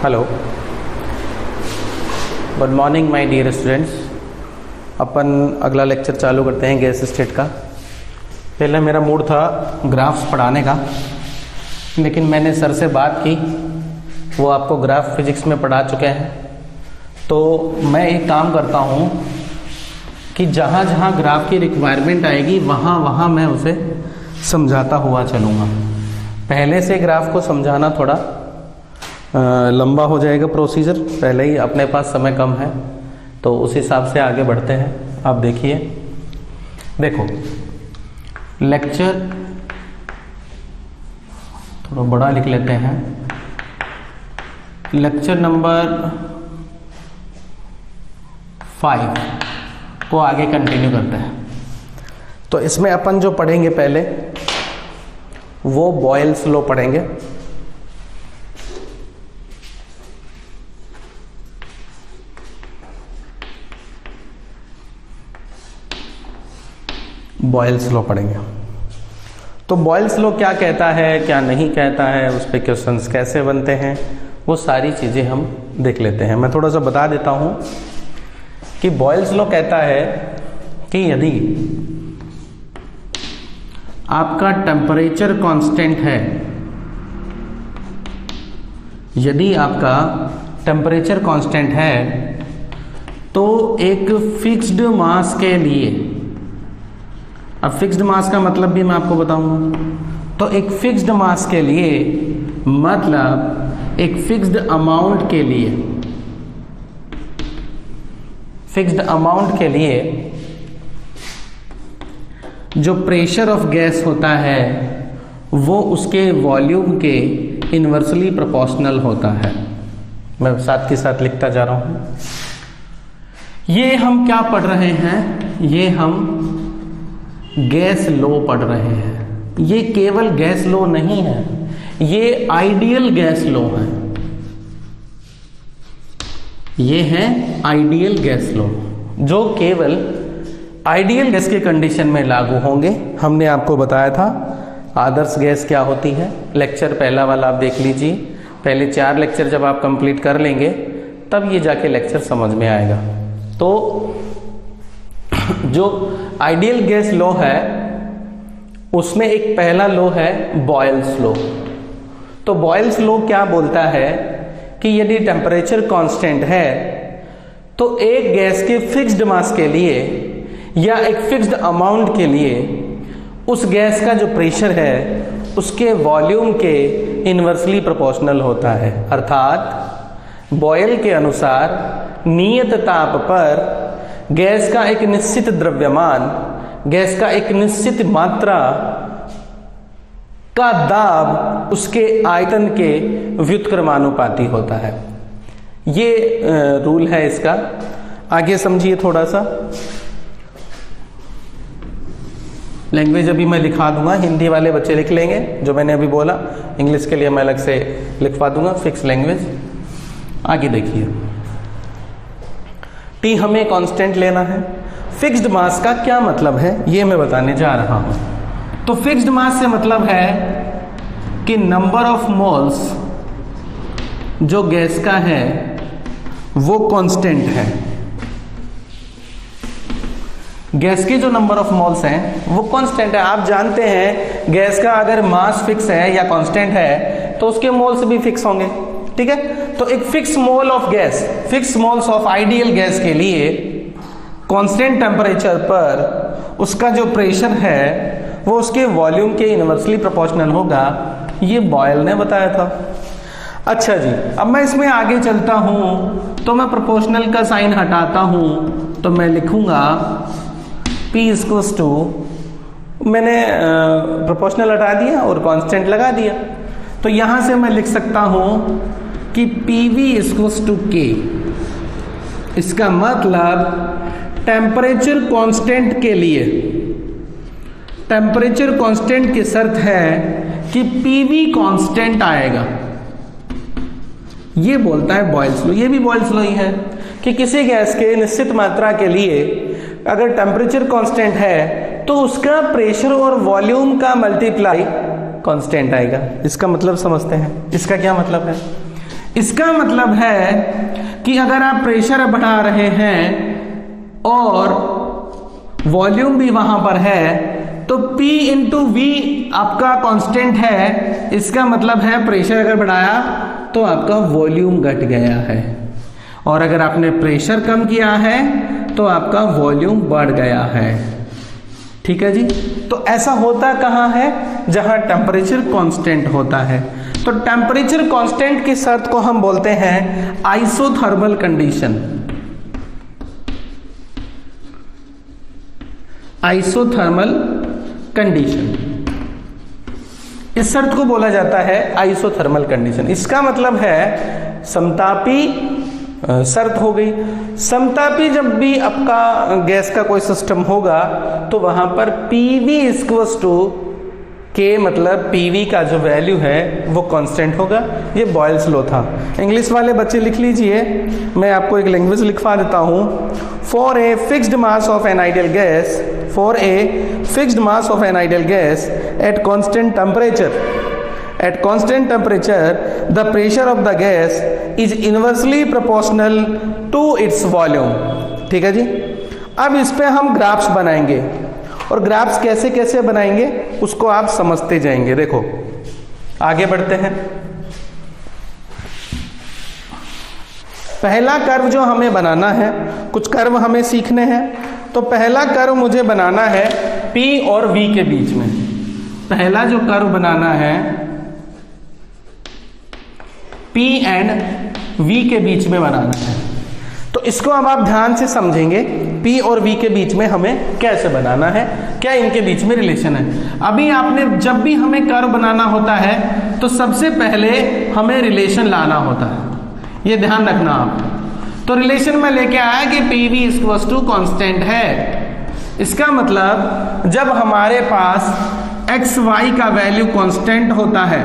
Hello, good morning my dear students. अपन अगला lecture चालू करते हैं गैस स्टेट का। पहले मेरा मूड था ग्राफ्स पढ़ाने का, लेकिन मैंने सर से बात की, वो आपको ग्राफ फिजिक्स में पढ़ा चुके हैं। तो मैं एक काम करता हूँ कि जहाँ जहाँ ग्राफ की रिक्वायरमेंट आएगी वहाँ वहाँ मैं उसे समझाता हुआ चलूँगा। पहले से ग्राफ को समझाना थोड़ा लंबा हो जाएगा प्रोसीजर, पहले ही अपने पास समय कम है, तो उस हिसाब से आगे बढ़ते हैं। आप देखिए, देखो लेक्चर थोड़ा बड़ा लिख लेते हैं, लेक्चर नंबर 5 को आगे कंटिन्यू करते हैं। तो इसमें अपन जो पढ़ेंगे पहले वो बॉयल्स लॉ पढ़ेंगे। बॉयल्स लॉ पढ़ेंगे। तो बॉयल्स लॉ क्या कहता है, क्या नहीं कहता है, उस पर क्वेश्चंस कैसे बनते हैं, वो सारी चीज़ें हम देख लेते हैं। मैं थोड़ा सा बता देता हूँ कि बॉयल्स लॉ कहता है कि यदि आपका टेम्परेचर कांस्टेंट है, यदि आपका टेम्परेचर कांस्टेंट है तो एक फिक्स्ड मास के लिए, अब फिक्स्ड मास का मतलब भी मैं आपको बताऊंगा। तो एक फिक्स्ड मास के लिए मतलब एक फिक्स्ड अमाउंट के लिए, फिक्स्ड अमाउंट के लिए जो प्रेशर ऑफ गैस होता है वो उसके वॉल्यूम के इन्वर्सली प्रोपोर्शनल होता है। मैं साथ के साथ लिखता जा रहा हूं। ये हम क्या पढ़ रहे हैं, ये हम गैस लॉ पढ़ रहे हैं। ये केवल गैस लॉ नहीं है, ये आइडियल गैस लॉ है। ये है आइडियल गैस लॉ, जो केवल आइडियल गैस के कंडीशन में लागू होंगे। हमने आपको बताया था आदर्श गैस क्या होती है, लेक्चर पहला वाला आप देख लीजिए। पहले 4 लेक्चर जब आप कंप्लीट कर लेंगे तब ये जाके लेक्चर समझ में आएगा। तो जो आइडियल गैस लॉ है उसमें एक पहला लॉ है बॉयल्स लॉ। तो बॉयल्स लॉ क्या बोलता है कि यदि टेम्परेचर कांस्टेंट है तो एक गैस के फिक्स्ड मास के लिए या एक फिक्स्ड अमाउंट के लिए उस गैस का जो प्रेशर है उसके वॉल्यूम के इन्वर्सली प्रोपोर्शनल होता है। अर्थात बॉयल के अनुसार नियत ताप पर गैस का एक निश्चित द्रव्यमान, गैस का एक निश्चित मात्रा का दाब उसके आयतन के व्युत्क्रमानुपाती होता है। ये रूल है इसका। आगे समझिए थोड़ा सा। लैंग्वेज अभी मैं लिखा दूंगा, हिंदी वाले बच्चे लिख लेंगे जो मैंने अभी बोला, इंग्लिश के लिए मैं अलग से लिखवा दूंगा फिक्स लैंग्वेज। आगे देखिए, टी हमें कांस्टेंट लेना है। फिक्स्ड मास का क्या मतलब है ये मैं बताने जा रहा हूं। तो फिक्स्ड मास से मतलब है कि नंबर ऑफ मोल्स जो गैस का है वो कांस्टेंट है। गैस के जो नंबर ऑफ मोल्स हैं वो कांस्टेंट है। आप जानते हैं गैस का अगर मास फिक्स है या कांस्टेंट है तो उसके मोल्स भी फिक्स होंगे, ठीक है। तो एक fix mole of gas, fix moles of ideal gas के लिए कांस्टेंट टेम्परेचर पर उसका जो प्रेशर है वो उसके वॉल्यूम के इन्वर्सली प्रोपोर्शनल होगा। ये बॉयल ने बताया था। अच्छा जी, अब मैं इसमें आगे चलता हूं तो मैं प्रोपोर्शनल का साइन हटाता हूं तो मैं लिखूंगा P इक्वल्स टू, मैंने प्रोपोर्शनल हटा दिया और कांस्टेंट लगा दिया। तो यहां से मैं लिख सकता हूं कि PV इक्वल्स टू K। इसका मतलब टेम्परेचर कांस्टेंट के लिए, टेम्परेचर कांस्टेंट की शर्त है कि PV कांस्टेंट आएगा। ये बोलता है बॉयल्स लॉ। ये भी बॉयल्स लॉ ही है कि किसी गैस के निश्चित मात्रा के लिए अगर टेम्परेचर कांस्टेंट है तो उसका प्रेशर और वॉल्यूम का मल्टीप्लाई कांस्टेंट आएगा। इसका मतलब समझते हैं, इसका क्या मतलब है। इसका मतलब है कि अगर आप प्रेशर बढ़ा रहे हैं और वॉल्यूम भी वहां पर है तो P इंटू वी आपका कांस्टेंट है। इसका मतलब है प्रेशर अगर बढ़ाया तो आपका वॉल्यूम घट गया है, और अगर आपने प्रेशर कम किया है तो आपका वॉल्यूम बढ़ गया है। ठीक है जी। तो ऐसा होता कहां है? जहां टेम्परेचर कांस्टेंट होता है। तो टेम्परेचर कांस्टेंट की शर्त को हम बोलते हैं आइसोथर्मल कंडीशन। आइसोथर्मल कंडीशन, इस शर्त को बोला जाता है आइसोथर्मल कंडीशन। इसका मतलब है समतापी शर्त हो गई। समतापी जब भी आपका गैस का कोई सिस्टम होगा तो वहां पर पीवी इक्वल्स टू के, मतलब पीवी का जो वैल्यू है वो कांस्टेंट होगा। ये बॉयल्स लॉ था। इंग्लिश वाले बच्चे लिख लीजिए, मैं आपको एक लैंग्वेज लिखवा देता हूं। For a fixed mass of an ideal gas, for a fixed mass of an ideal gas at constant temperature, at constant temperature the pressure of the gas is inversely proportional to its volume। ठीक है जी। अब इस पे हम graphs बनाएंगे, और graphs कैसे कैसे बनाएंगे उसको आप समझते जाएंगे। देखो आगे बढ़ते हैं। पहला कर्व जो हमें बनाना है, कुछ कर्व हमें सीखने हैं, तो पहला कर्व मुझे बनाना है P और V के बीच में। पहला जो कर्व बनाना है P एंड V के बीच में बनाना है। तो इसको अब आप ध्यान से समझेंगे, P और V के बीच में हमें कैसे बनाना है, क्या इनके बीच में रिलेशन है। अभी आपने जब भी हमें कर्व बनाना होता है तो सबसे पहले हमें रिलेशन लाना होता है, ये ध्यान रखना आप। तो रिलेशन में लेके आया कि PV इक्वल्स टू कांस्टेंट है। इसका मतलब जब हमारे पास XY का वैल्यू कांस्टेंट होता है,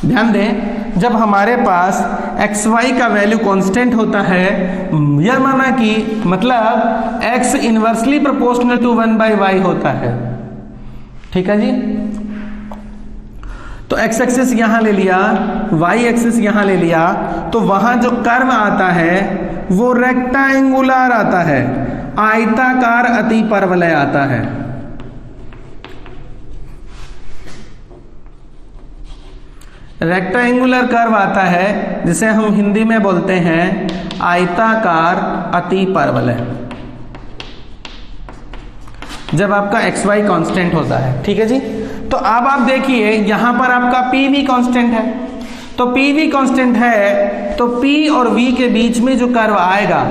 ध्यान दें, जब हमारे पास XY का वैल्यू कांस्टेंट होता है, यह माना कि मतलब X inversely proportional to 1/y होता है। ठीक है जी। तो X एक्सिस यहां ले लिया, Y एक्सिस यहां ले लिया, तो वहां जो कर्व आता है वो रेक्टेंगुलर आता है, आयताकार अतिपरवलय आता है। रेक्टेंगुलर कर्व आता है जिसे हम हिंदी में बोलते हैं आयताकार अतिपरवलय, जब आपका XY कांस्टेंट होता है। ठीक है जी। तो अब आप देखिए यहां पर आपका PV कांस्टेंट है, तो PV कांस्टेंट है तो P और V के बीच में जो कर्व आएगा,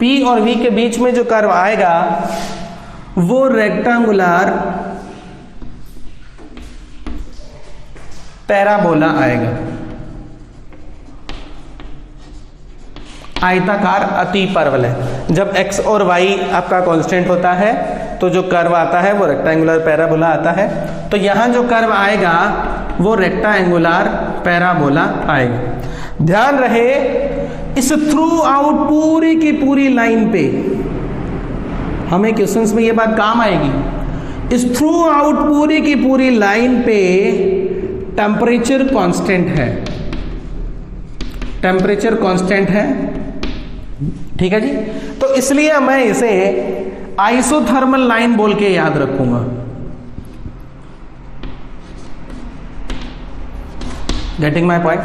P और V के बीच में जो कर्व आएगा वो रेक्टेंगुलर पैराबोला आएगा, आयताकार अतिपरवलय। जब x और y आपका कांस्टेंट होता है तो जो कर्व आता है वो रेक्टेंगुलर पैराबोला आता है। तो यहां जो कर्व आएगा वो रेक्टेंगुलर पैराबोला आएगा। ध्यान रहे, इस थ्रू आउट पूरी की पूरी लाइन पे हमें क्वेश्चंस में ये बात काम आएगी। इस थ्रू आउट पूरी की पूरी लाइन पे टेम्परेचर कांस्टेंट है, टेम्परेचर कांस्टेंट है। ठीक है जी। तो इसलिए मैं इसे आइसोथर्मल लाइन बोल के याद रखूंगा। Getting my point.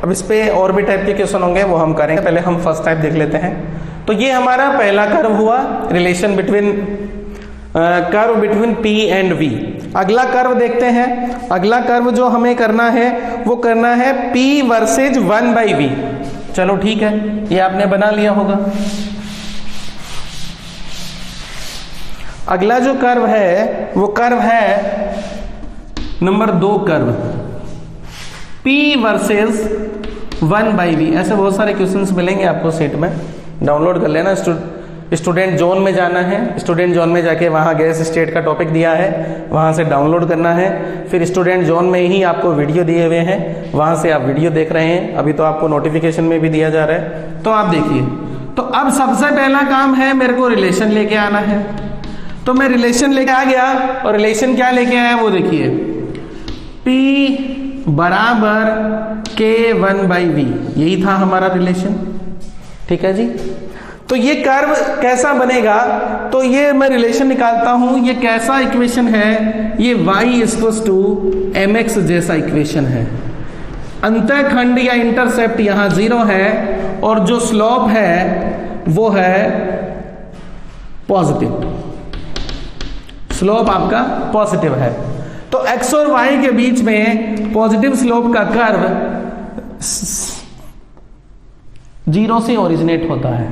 अब इस पे और भी टाइप के क्वेश्चन होंगे, वो हम करेंगे। पहले हम फर्स्ट टाइप देख लेते हैं। तो ये हमारा पहला कर्व हुआ, relation between curve between P and V। अगला कर्व देखते हैं। अगला कर्व जो हमें करना है वो करना है P वर्सेज 1/V। चलो ठीक है, ये आपने बना लिया होगा। अगला जो कर्व है वो कर्व है number 2 curve, P versus 1/V। ऐसे बहुत सारे क्वेश्चंस मिलेंगे आपको सेट में, डाउनलोड कर लेना। स्टूडेंट जोन में जाना है, स्टूडेंट जोन में जाके वहाँ गैस स्टेट का टॉपिक दिया है, वहाँ से डाउनलोड करना है। फिर स्टूडेंट जोन में ही आपको वीडियो दिए हुए हैं, वहाँ से आप वीडियो देख रहे हैं। अभी तो आपको नोटिफिकेशन में भी दिया जा रहा है, तो आप देखिए। तो अब सबसे पहला काम है मेरे को रिलेशन लेके आना है। तो मैं रिलेशन लेके आ गया, और रिलेशन क्या लेके आया वो देखिए, P बराबर k1/v, यही था हमारा रिलेशन। ठीक है जी। तो ये कर्व कैसा बनेगा, तो ये मैं रिलेशन निकालता हूं, ये कैसा इक्वेशन है, ये y = mx जैसा इक्वेशन है। अंतःखंड या इंटरसेप्ट यहां 0 है और जो स्लोप है वो है पॉजिटिव, स्लोप आपका पॉजिटिव है। तो x और y के बीच में पॉजिटिव स्लोप का कर्व 0 से ओरिजिनेट होता है।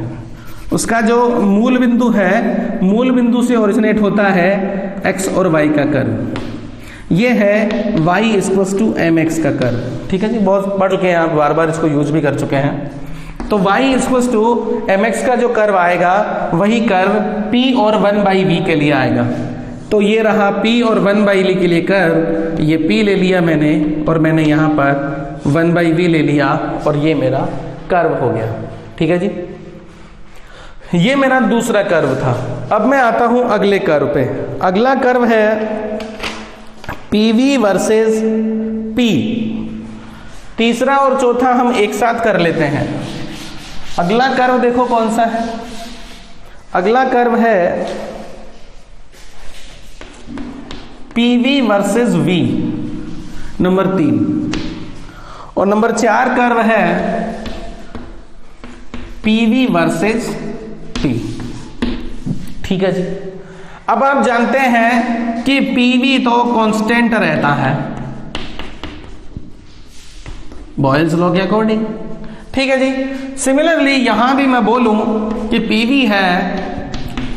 उसका जो मूल बिंदु है, मूल बिंदु से ओरिजिनेट होता है x और y का कर्व। ये है y = mx का कर्व। ठीक है जी, बहुत पढ़ चुके हैं आप, बार बार इसको यूज भी कर चुके हैं। तो y = mx का जो कर्व आएगा वही कर्व p और 1/v के लिए आएगा। तो ये रहा p और 1/v के लिए कर्व, ये p ले लिया मैंने और मैंने यहाँ पर 1/v ले लिया और ये मेरा कर्व हो गया। ठीक है जी, ये मेरा दूसरा कर्व था। अब मैं आता हूं अगले कर्व पे। अगला कर्व है PV वर्सेस P। तीसरा और चौथा हम एक साथ कर लेते हैं। अगला कर्व देखो कौन सा है, अगला कर्व है PV वर्सेस V, नंबर 3। और नंबर 4 कर्व है PV वर्सेस P। ठीक है जी। अब आप जानते हैं कि PV तो कांस्टेंट रहता है बॉयल्स लॉ के अकॉर्डिंग। ठीक है जी। सिमिलरली यहां भी मैं बोलूं कि PV है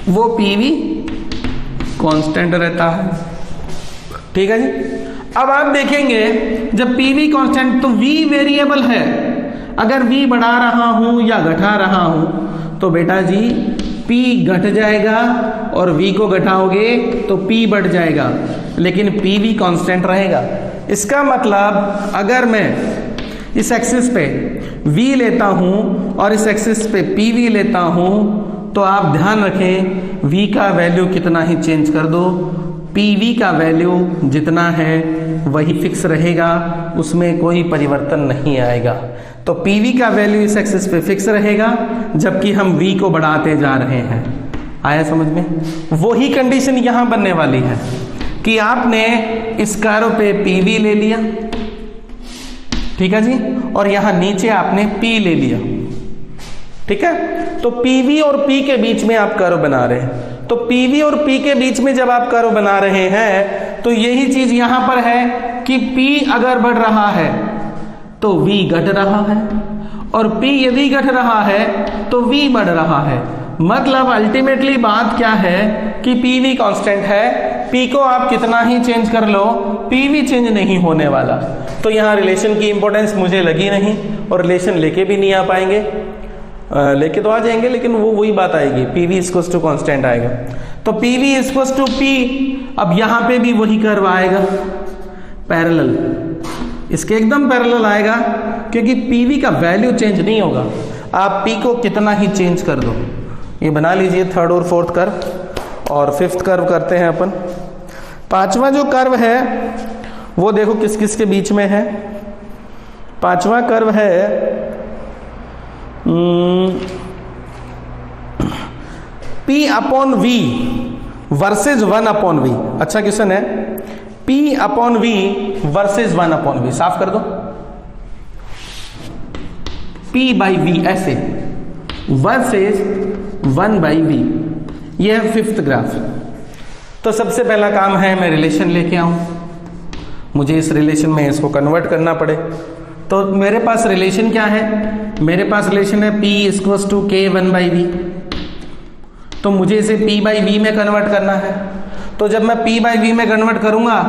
वो PV कांस्टेंट रहता है। ठीक है जी। अब आप देखेंगे जब PV कांस्टेंट तो V वेरिएबल है, अगर V बढ़ा रहा हूं या घटा रहा हूं तो बेटा जी P घट जाएगा और V को घटाओगे तो P बढ़ जाएगा, लेकिन PV कांस्टेंट रहेगा। इसका मतलब अगर मैं इस एक्सिस पे V लेता हूं और इस एक्सिस पे PV लेता हूं तो आप ध्यान रखें V का वैल्यू कितना ही चेंज कर दो, PV का वैल्यू जितना है वही फिक्स रहेगा, उसमें कोई परिवर्तन नहीं आएगा। तो PV का वैल्यू इस एक्सिस पे फिक्स रहेगा जबकि हम V को बढ़ाते जा रहे हैं। आया समझ में? वही कंडीशन यहां बनने वाली है कि आपने इस कर्व पे PV ले लिया, ठीक है जी, और यहां नीचे आपने P ले लिया। ठीक है, तो PV और P के बीच में आप कर्व बना रहे हैं। तो PV और P के बीच में जब आप कर्व बना रहे हैं तो यही चीज यहां पर है कि P अगर बढ़ रहा है तो V घट रहा है और P यदि घट रहा है तो V बढ़ रहा है। मतलब अल्टीमेटली बात क्या है कि PV कांस्टेंट है, P को आप कितना ही चेंज कर लो PV चेंज नहीं होने वाला। तो यहाँ रिलेशन की इंपॉर्टेंस मुझे लगी नहीं और रिलेशन लेके भी नहीं आ पाएंगे, लेके तो आ जाएंगे लेकिन वो वही बात आएगी, PV इक्वल्स टू कांस्टेंट आएगा। तो PV इक्वल्स टू P, अब यहाँ पे भी वही कर्व आएगा पैरेलल, इसके एकदम पैरेलल आएगा क्योंकि PV का वैल्यू चेंज नहीं होगा। आप P को कितना ही चेंज कर दो। ये बना लीजिए थर्ड और फोर्थ कर्व और फिफ्थ कर्व करते हैं अपन। पांचवा जो कर्व है वो देखो किस किस के बीच में है। पांचवा कर्व है P/V वर्सेज 1/V। अच्छा क्वेश्चन है, P/V वर्सेज 1/V। साफ कर दो, P/V ऐसे वर्सेज 1/V। यह है फिफ्थ ग्राफ। तो सबसे पहला काम है मैं रिलेशन लेके आऊं, मुझे इस रिलेशन में इसको कन्वर्ट करना पड़े। तो मेरे पास रिलेशन क्या है, मेरे पास रिलेशन है P इक्वल्स टू K1/V। तो मुझे इसे P/V में कन्वर्ट करना है। तो जब मैं P/V में कन्वर्ट करूंगा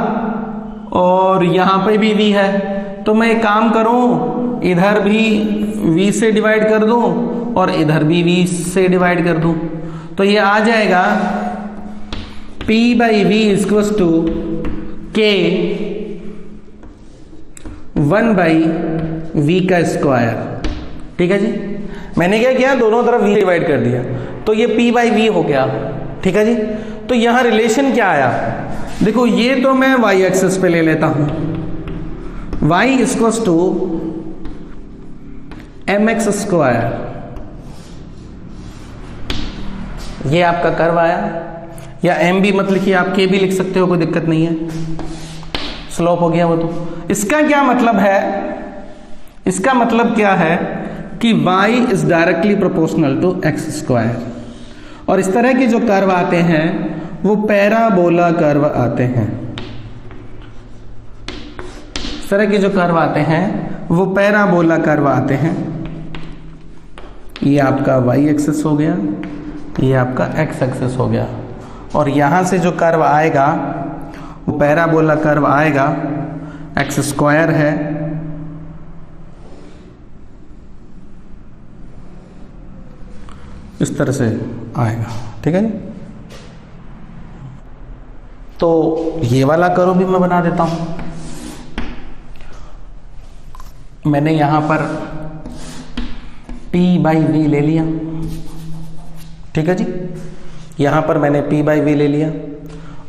और यहां पे भी V है तो मैं एक काम करूं, इधर भी V से डिवाइड कर दूं और इधर भी V से डिवाइड कर दूं। तो ये आ जाएगा P/V इक्वल्स टू K1/V का स्क्वायर। ठीक है जी, मैंने क्या किया, दोनों तरफ V डिवाइड कर दिया तो ये P/V हो गया। ठीक है जी, तो यहां रिलेशन क्या आया, देखो ये तो मैं y एक्सिस पे ले लेता हूं, y equals to mx square, ये आपका कर्व आया, या m भी मत लिखिए, आप k भी लिख सकते हो, कोई दिक्कत नहीं है, स्लोप हो गया वो। तो इसका क्या मतलब है, इसका मतलब क्या है कि y is directly proportional to x square. और इस तरह के जो कर्व आते हैं वो पैराबोला कर्व आते हैं, इस तरह के जो कर्व आते हैं वो पैराबोला कर्व आते हैं। ये आपका y एक्सिस हो गया, ये आपका x एक्सिस हो गया, और यहां से जो कर्व आएगा वो पैराबोला कर्व आएगा, x स्क्वायर है, इस तरह से आएगा, ठीक है। तो ये वाला कर्व भी मैं बना देता हूं। मैंने यहां पर p/v ले लिया, ठीक है जी, यहां पर मैंने p/v ले लिया,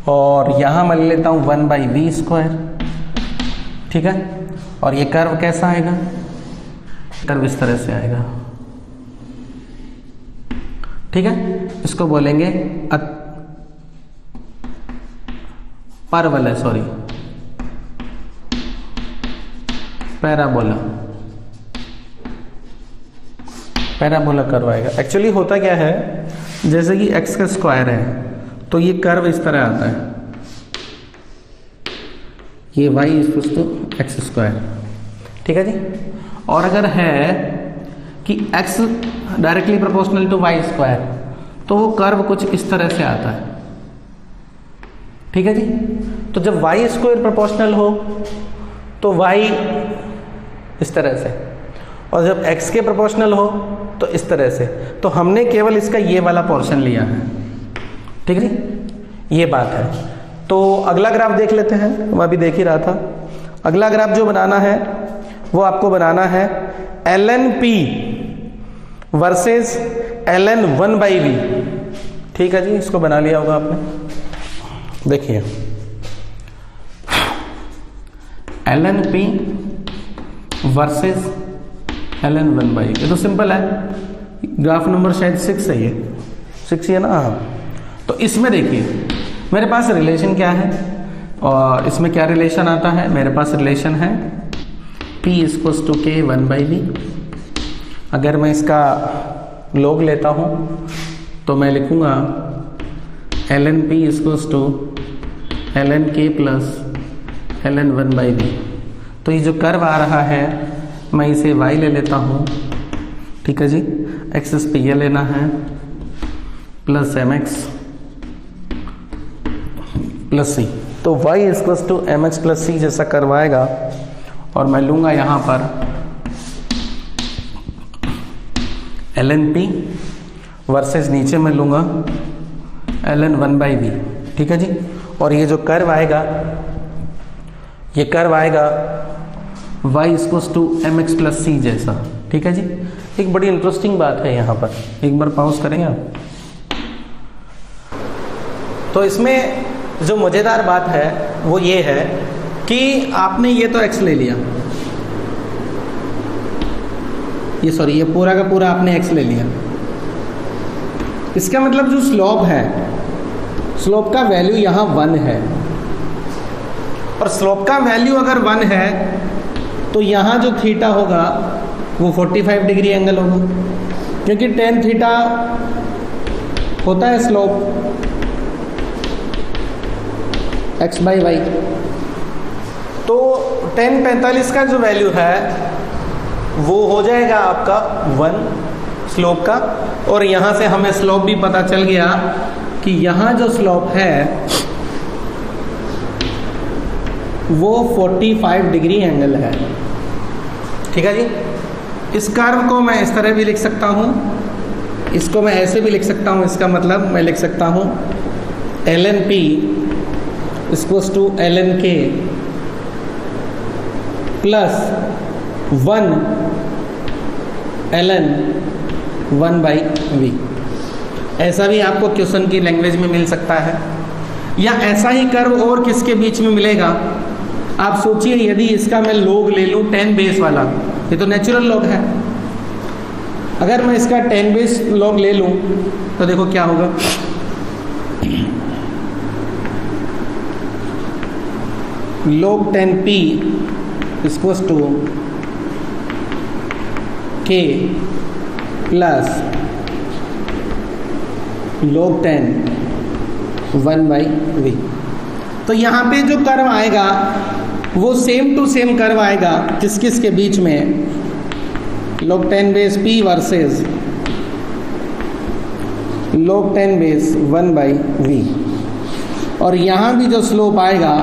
और यहां मैं ले लेता हूं 1/v स्क्वायर, ठीक है। और ये कर्व कैसा आएगा, कर्व इस तरह से आएगा, ठीक है। इसको बोलेंगे परवलय, सॉरी पैराबोला, पैराबोला कर्व आएगा। एक्चुअली होता क्या है, जैसे कि x का स्क्वायर है तो ये कर्व इस तरह आता है, ये y equals to x square, ठीक है जी। और अगर है कि x directly proportional to y square, तो वो कर्व कुछ इस तरह से आता है, ठीक है जी। तो जब y स्क्वायर प्रोपोर्शनल हो तो y इस तरह से, और जब x के प्रोपोर्शनल हो तो इस तरह से। तो हमने केवल इसका ये वाला पोर्शन लिया है, ठीक है जी, ये बात है। तो अगला ग्राफ देख लेते हैं, मैं अभी देख ही रहा था। अगला ग्राफ जो बनाना है वो आपको बनाना है ln p versus ln 1/v, ठीक है जी। इसको बना लिया होगा आपने, देखिए ln p versus ln 1/v, ये तो सिंपल है, ग्राफ नंबर शायद 6 है, ये 6 है ना, हाँ। तो इसमें देखिए मेरे पास रिलेशन क्या है, और इसमें क्या रिलेशन आता है, मेरे पास रिलेशन है p equals to k 1/v। अगर मैं इसका लॉग लेता हूँ तो मैं लिखूँगा ln p equals to ln k plus ln 1/v। तो ये जो कर्व आ रहा है मैं इसे y ले लेता हूँ, ठीक है जी, एक्सिस पे ये लेना है प्लस mx प्लस c। तो y equals to mx plus c जैसा कर्व आएगा, और मैं लूँगा यहाँ पर ln p वर्सेस नीचे मैं लूँगा ln 1/v, ठीक है जी। और ये जो कर्व आएगा, ये कर्व आएगा y equals to mx plus c जैसा, ठीक है जी। एक बड़ी इंटरेस्टिंग बात है यहाँ पर, एक बार पॉज करेंगे आप। तो इसमें जो मज़ेदार बात है वो ये है कि आपने ये तो x ले लिया, ये सॉरी ये पूरा का पूरा आपने x ले लिया। इसका मतलब जो स्लोप है, स्लोप का वैल्यू यहाँ 1 है, और स्लोप का वैल्यू अगर 1 है तो यहाँ जो थीटा होगा वो 45 डिग्री एंगल होगा, क्योंकि tan थीटा होता है स्लोप x/y। तो tan 45 का जो वैल्यू है वो हो जाएगा आपका 1 स्लोप का, और यहाँ से हमें स्लोप भी पता चल गया कि यहाँ जो स्लोप है वो 45 डिग्री एंगल है, ठीक है जी। इस कर्व को मैं इस तरह भी लिख सकता हूँ, इसको मैं ऐसे भी लिख सकता हूँ। इसका मतलब मैं लिख सकता हूँ ln p equals to ln k plus 1 ln 1/v। ऐसा भी आपको क्वेश्चन की लैंग्वेज में मिल सकता है, या ऐसा ही कर्व और किसके बीच में मिलेगा, आप सोचिए यदि इसका मैं log ले लूँ 10 बेस वाला, ये तो नेचुरल log है, अगर मैं इसका 10 बेस log ले लूँ तो देखो क्या होगा, log 10p equals to k plus log 10 1/v। तो यहाँ पे जो कर्व आएगा वो सेम टू सेम कर्व आएगा किस किस के बीच में, log 10 base p versus log 10 base 1/v। और यहाँ भी जो स्लोप आएगा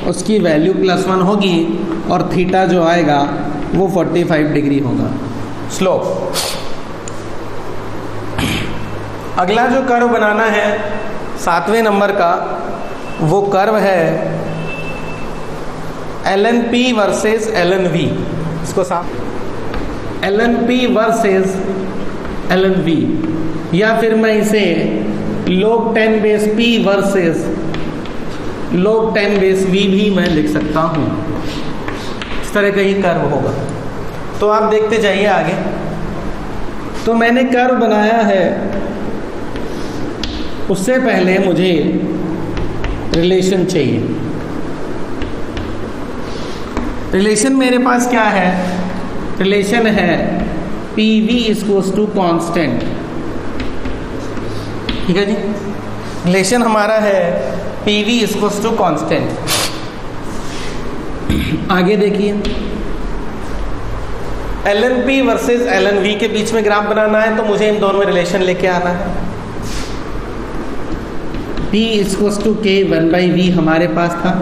उसकी वैल्यू +1 होगी और थीटा जो आएगा वो 45 डिग्री होगा स्लोप। अगला जो कर्व बनाना है 7वें नंबर का, वो कर्व है LNP वर्सेस LNV। इसको साफ LNP वर्सेस LNV, या फिर मैं इसे log 10 base p versus log 10 base v भी मैं लिख सकता हूँ। इस तरह का ही कर्व होगा। तो आप देखते जाइए आगे। तो मैंने कर्व बनाया है, उससे पहले मुझे रिलेशन चाहिए। रिलेशन मेरे पास क्या है, रिलेशन है PV इक्वल्स टू कांस्टेंट। ठीक है जी, रिलेशन हमारा है PV इक्वल्स टू कांस्टेंट। आगे देखिए, LNP वर्सेस LNV के बीच में ग्राफ बनाना है तो मुझे इन दोनों में रिलेशन लेके आना है। P equals to K 1/v हमारे पास था,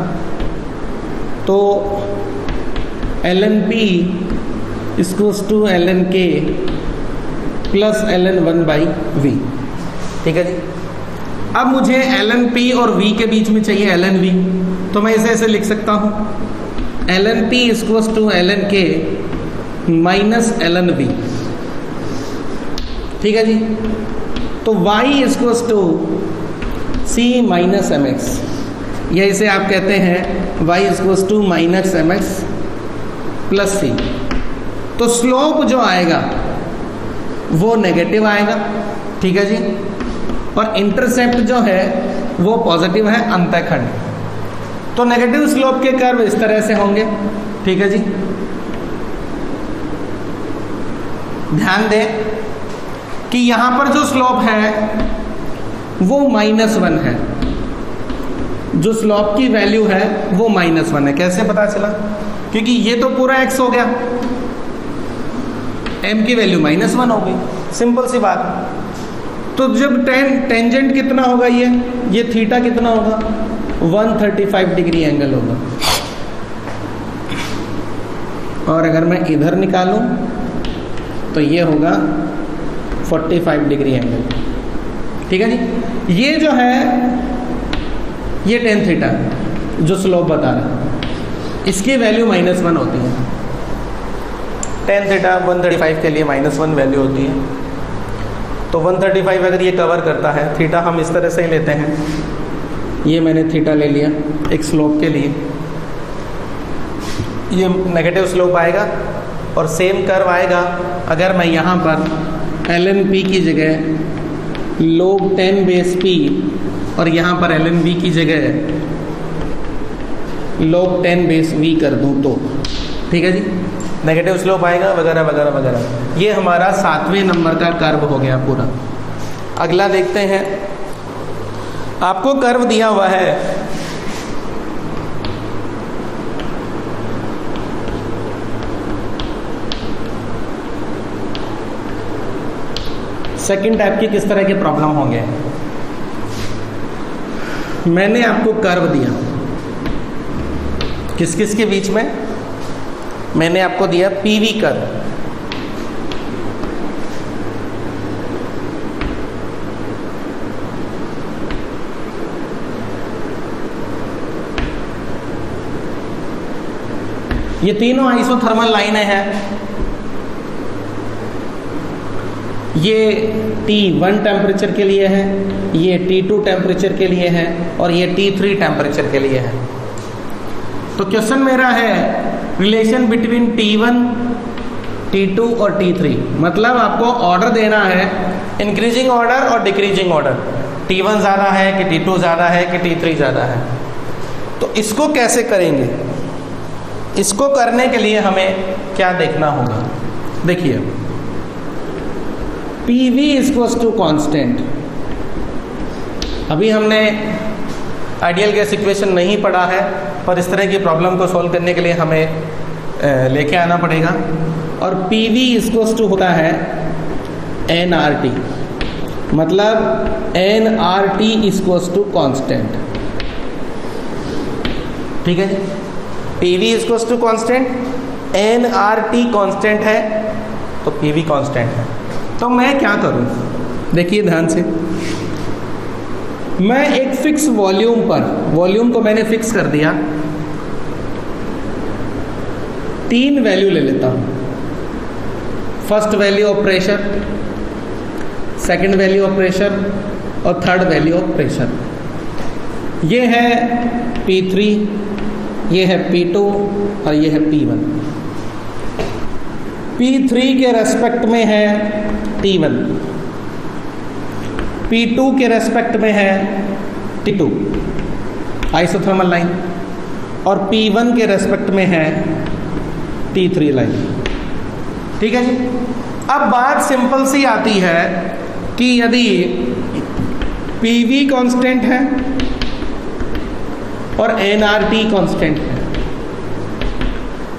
तो LNP equals to LNK plus LN 1/v। ठीक है जी। अब मुझे LNP और V के बीच में चाहिए LNV, तो मैं इसे ऐसे लिख सकता हूँ, LNP equals to LNK minus LNV। ठीक है जी। तो Y equals to C minus MX, या इसे आप कहते हैं Y equals to minus MX plus C। तो स्लोप जो आएगा वो नेगेटिव आएगा। ठीक है जी। और इंटरसेप्ट जो है वो पॉजिटिव है, अंतःखंड। तो नेगेटिव स्लोप के कर्व इस तरह से होंगे। ठीक है जी। ध्यान दें कि यहां पर जो स्लोप है वो -1 है, जो स्लोप की वैल्यू है वो -1 है। कैसे पता चला? क्योंकि ये तो पूरा x हो गया, m की वैल्यू -1 हो गई, सिंपल सी बात। तो जब टेंजेंट कितना होगा, ये थीटा कितना होगा, 135 डिग्री एंगल होगा। और अगर मैं इधर निकालूं तो ये होगा 45 डिग्री एंगल। ठीक है जी। ये जो है ये tan थीटा जो स्लोप बता रहा है, इसकी वैल्यू -1 होती है। tan थीटा 135 के लिए -1 वैल्यू होती है। तो 135 अगर ये कवर करता है, थीटा हम इस तरह से ही लेते हैं, ये मैंने थीटा ले लिया एक स्लोप के लिए, ये नेगेटिव स्लोप आएगा और सेम कर्व आएगा अगर मैं यहाँ पर LNP की जगह log 10 बेस p और यहाँ पर LNV की जगह log 10 बेस v कर दूँ तो। ठीक है जी। नेगेटिव स्लोप आएगा वगैरह वगैरह वगैरह। ये हमारा 7वें नंबर का कर्व हो गया पूरा। अगला देखते हैं, आपको कर्व दिया हुआ है सेकंड टाइप की किस तरह के प्रॉब्लम होंगे। मैंने आपको कर्व दिया, किस किस के बीच में, मैंने आपको दिया PV कर्व। ये तीनों आइसोथर्मल लाइनें हैं। ये T1 टेम्परेचर के लिए है, ये T2 टेम्परेचर के लिए है और ये T3 टेम्परेचर के लिए है। तो क्वेश्चन मेरा है रिलेशन बिटवीन T1, T2 और T3, मतलब आपको ऑर्डर देना है इंक्रीजिंग ऑर्डर और डिक्रीजिंग ऑर्डर, T1 ज़्यादा है कि T2 ज़्यादा है कि T3 ज़्यादा है। तो इसको कैसे करेंगे? इसको करने के लिए हमें क्या देखना होगा? देखिए, PV इक्वल्स टू कांस्टेंट। अभी हमने आइडियल गैस इक्वेशन नहीं पढ़ा है, पर इस तरह की प्रॉब्लम को सॉल्व करने के लिए हमें लेके आना पड़ेगा। और PV इक्वल्स टू होता है nRT, मतलब nRT इक्वल्स टू कांस्टेंट। ठीक है जी, PV equals to constant, nRT constant है तो PV कांस्टेंट है। तो मैं क्या करूं? देखिए ध्यान से, मैं एक फिक्स वॉल्यूम पर, वॉल्यूम को मैंने फिक्स कर दिया, 3 वैल्यू ले लेता हूं। First value of pressure, second value of pressure और थर्ड वैल्यू ऑफ प्रेशर। ये है P3, ये है P2 और ये है P1। P3 के रेस्पेक्ट में है T1, P2 के रेस्पेक्ट में है T2 आइसोथर्मल लाइन, और P1 के रेस्पेक्ट में है T3 लाइन। ठीक है जी। अब बात सिंपल सी आती है कि यदि PV कांस्टेंट है और nRT कांस्टेंट है,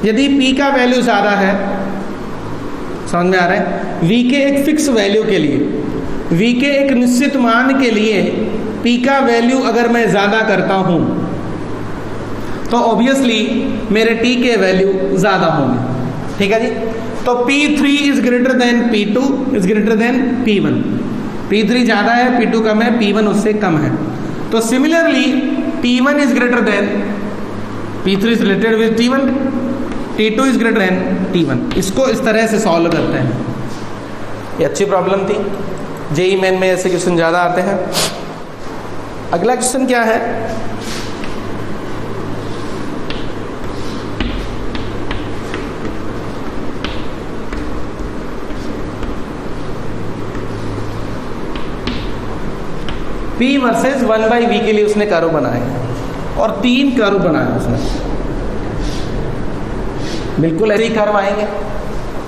यदि P का वैल्यू ज़्यादा है, समझ में आ रहा है, V के एक फिक्स वैल्यू के लिए, V के एक निश्चित मान के लिए P का वैल्यू अगर मैं ज़्यादा करता हूँ तो ऑब्वियसली मेरे T के वैल्यू ज़्यादा होंगे। ठीक है जी। तो P3 is greater than P2 is greater than P1। P3 ज़्यादा है, P2 कम है, P1 उससे कम है। तो similarly T1 is greater than P3 is related with T1, T2 is greater than T1। इसको इस तरह से सॉल्व करते हैं। ये अच्छी प्रॉब्लम थी, जेईई मेन में ऐसे क्वेश्चन ज़्यादा आते हैं। अगला क्वेश्चन क्या है? P वर्सेस 1/V के लिए उसने कर्व बनाए और 3 कर्व बनाए उसने, बिल्कुल ऐसे ही कर्व आएंगे।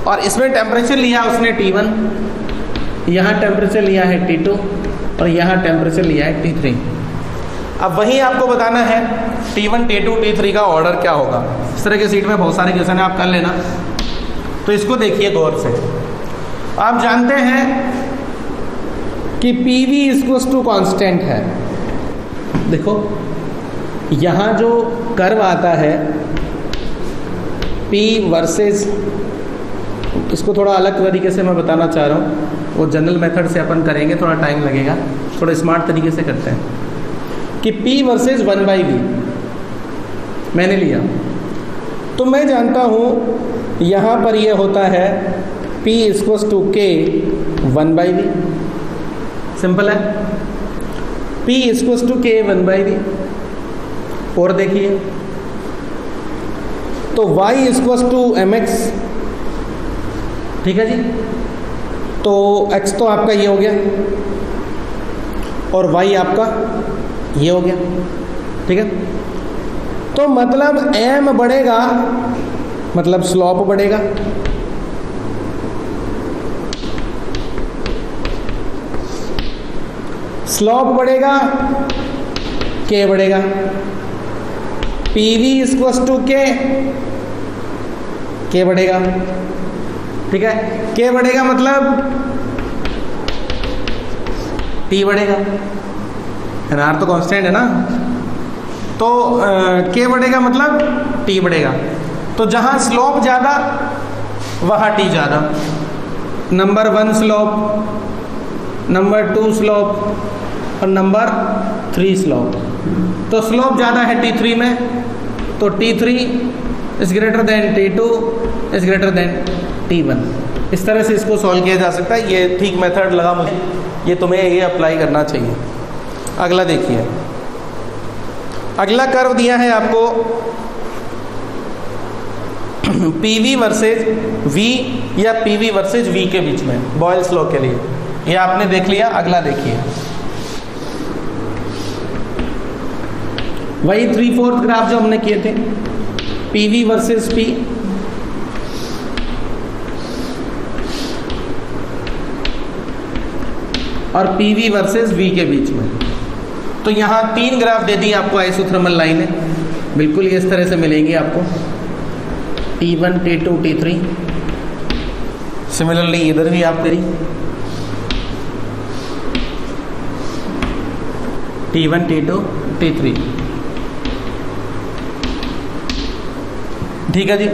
और इसमें टेम्परेचर लिया उसने T1, यहाँ टेम्परेचर लिया है T2 और यहाँ टेम्परेचर लिया है T3। अब वही आपको बताना है T1, T2, T3 का ऑर्डर क्या होगा। इस तरह के सीट में बहुत सारे क्वेश्चन है, आप कर लेना। तो इसको देखिए गौर से। आप जानते हैं कि PV इक्वल्स टू कांस्टेंट है। देखो यहाँ जो कर्व आता है P वर्सेस, इसको थोड़ा अलग तरीके से मैं बताना चाह रहा हूँ, वो जनरल मेथड से अपन करेंगे, थोड़ा टाइम लगेगा, थोड़ा स्मार्ट तरीके से करते हैं। कि P वर्सेस 1/V मैंने लिया, तो मैं जानता हूँ यहाँ पर ये होता है P equals to K 1/V। Simple है, P equals to K 1/V। और देखिए तो Y इक्वल्स टू mx। ठीक है जी। तो x तो आपका ये हो गया और y आपका ये हो गया। ठीक है। तो मतलब m बढ़ेगा, मतलब स्लोप बढ़ेगा। स्लोप बढ़ेगा, K बढ़ेगा। PV इक्वल्स टू K बढ़ेगा। ठीक है। K बढ़ेगा मतलब T बढ़ेगा, R तो कांस्टेंट है ना, तो K बढ़ेगा मतलब T बढ़ेगा। तो जहां स्लोप ज़्यादा वहां T ज़्यादा। नंबर 1 स्लोप, नंबर 2 स्लोप और नंबर 3 स्लोप। तो स्लोप ज़्यादा है T3 में, तो T3 is greater than T2 is greater than T1। इस तरह से इसको सॉल्व किया जा सकता है। ये ठीक मेथड लगा मुझे, ये तुम्हें ये अप्लाई करना चाहिए। अगला देखिए, अगला कर्व दिया है आपको पीवी वर्सेज वी या पीवी वर्सेज वी के बीच में बॉयल्स लॉ के लिए। ये आपने देख लिया। अगला देखिए, वही 3/4 ग्राफ जो हमने किए थे, पीवी वर्सेज पी, और पीवी वर्सेस वी के बीच में। तो यहाँ 3 ग्राफ दे दिए आपको आइसोथर्मल लाइनें, बिल्कुल ये इस तरह से मिलेंगी आपको, T1 T2 T3। सिमिलरली इधर भी आप करिए, T1 T2 T3। ठीक है जी।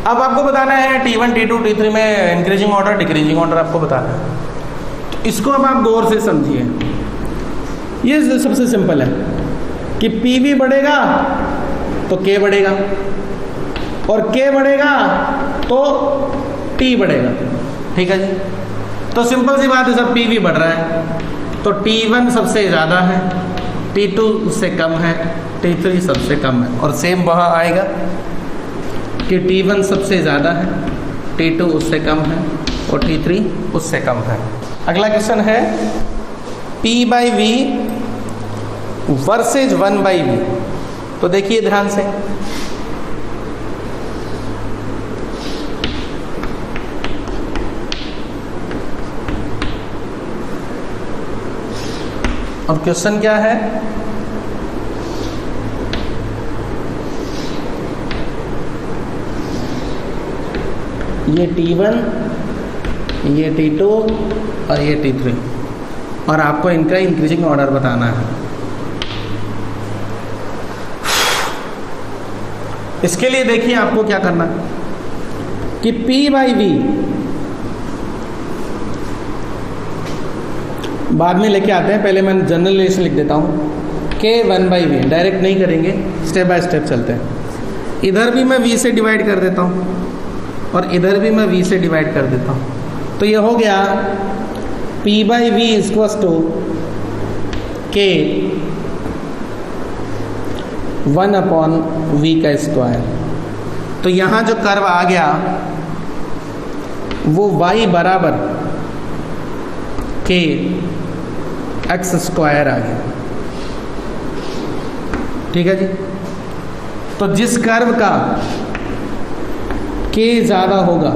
अब आपको बताना है T1 T2 T3 में इंक्रीजिंग ऑर्डर डिक्रीजिंग ऑर्डर आपको बताना है। इसको अब आप गौर से समझिए। ये सबसे सिंपल है कि PV बढ़ेगा तो K बढ़ेगा, और K बढ़ेगा तो T बढ़ेगा। ठीक है जी। तो सिंपल सी बात है सर, PV बढ़ रहा है तो T1 सबसे ज़्यादा है, T2 उससे कम है, T3 सबसे कम है। और सेम वहाँ आएगा कि T1 सबसे ज़्यादा है, T2 उससे कम है, और T3 उससे कम है। अगला क्वेश्चन है P/V वर्सेज 1/V। तो देखिए ध्यान से, और क्वेश्चन क्या है, ये T1, ये T2 और ये T3, और आपको इनका इंक्रीजिंग ऑर्डर बताना है। इसके लिए देखिए आपको क्या करना है कि P/V बाद में लेके आते हैं, पहले मैं जनरल रिलेशन लिख देता हूँ। K 1/V, डायरेक्ट नहीं करेंगे, स्टेप बाय स्टेप चलते हैं। इधर भी मैं V से डिवाइड कर देता हूँ और इधर भी मैं V से डिवाइड कर देता हूँ। तो ये हो गया P/V equals to K 1/V का स्क्वायर। तो यहाँ जो कर्व आ गया वो y बराबर K x स्क्वायर आ गया। ठीक है जी। तो जिस कर्व का K ज़्यादा होगा,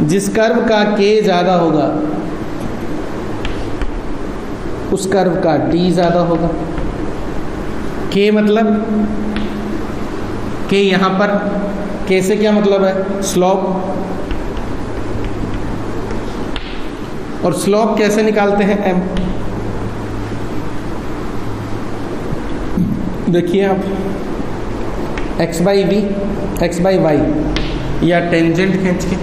जिस कर्व का K ज़्यादा होगा उस कर्व का T ज़्यादा होगा। K मतलब K यहाँ पर K से क्या मतलब है, स्लोप। और स्लोप कैसे निकालते हैं, M। देखिए आप x/v x/y या टेंजेंट खींच के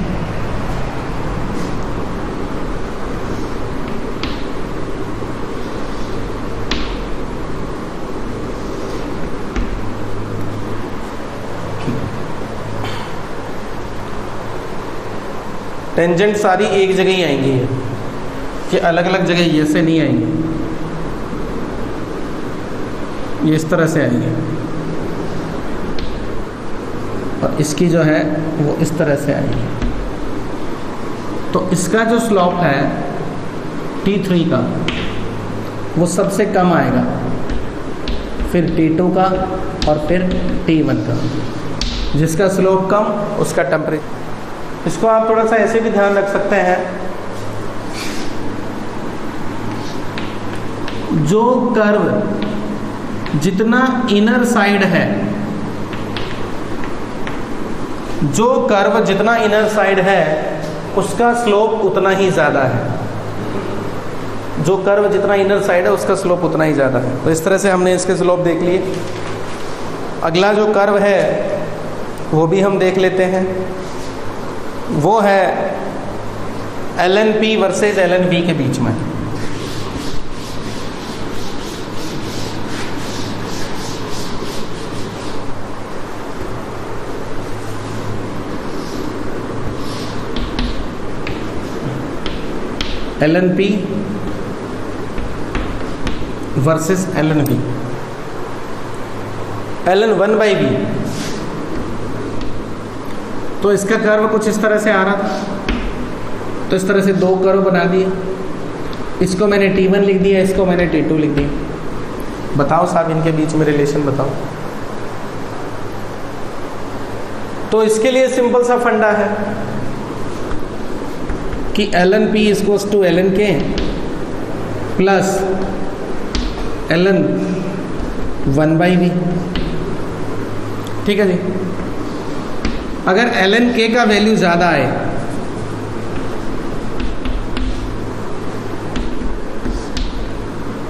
टेंजेंट सारी एक जगह ही आएंगी, कि अलग अलग जगह ये से नहीं आएंगे, ये इस तरह से आएंगे, और इसकी जो है वो इस तरह से आएगी। तो इसका जो स्लोप है T3 का वो सबसे कम आएगा, फिर T2 का, और फिर T1 का। जिसका स्लोप कम उसका टेम्परेचर। इसको आप थोड़ा सा ऐसे भी ध्यान रख सकते हैं, जो कर्व जितना इनर साइड है, जो कर्व जितना इनर साइड है उसका स्लोप उतना ही ज़्यादा है। जो कर्व जितना इनर साइड है उसका स्लोप उतना ही ज़्यादा है। तो इस तरह से हमने इसके स्लोप देख लिए। अगला जो कर्व है वो भी हम देख लेते हैं, वो है LNP वर्सेस LNV के बीच में। LNP versus LNV। LN 1/V तो इसका कर्व कुछ इस तरह से आ रहा था, तो इस तरह से दो कर्व बना दिए, इसको मैंने T1 लिख दिया, इसको मैंने T2 लिख दिया। बताओ साहब इनके बीच में रिलेशन बताओ। तो इसके लिए सिंपल सा फंडा है कि ln P equals to ln K plus ln 1/v। ठीक है जी। अगर ln K का वैल्यू ज़्यादा आए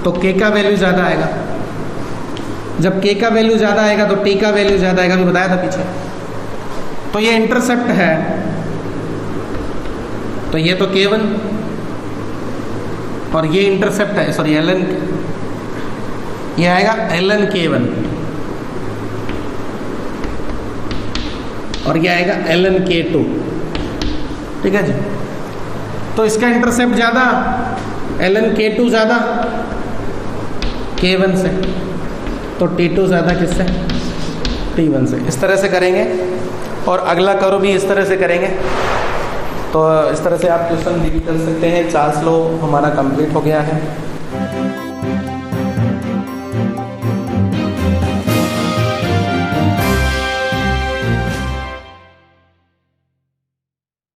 तो K का वैल्यू ज़्यादा आएगा, जब K का वैल्यू ज़्यादा आएगा तो T का वैल्यू ज़्यादा आएगा, अभी बताया था पीछे। तो ये इंटरसेप्ट है, तो ये तो K1 और ये इंटरसेप्ट है, सॉरी ln, ये आएगा ln K1 और ये आएगा ln K2। ठीक है जी। तो इसका इंटरसेप्ट ज़्यादा, ln K2 ज़्यादा K1 से, तो T2 ज़्यादा किससे? T1 से। इस तरह से करेंगे और अगला करो भी इस तरह से करेंगे। तो इस तरह से आप क्वेश्चन डील कर सकते हैं। चार्ल्स लॉ हमारा कंप्लीट हो गया है।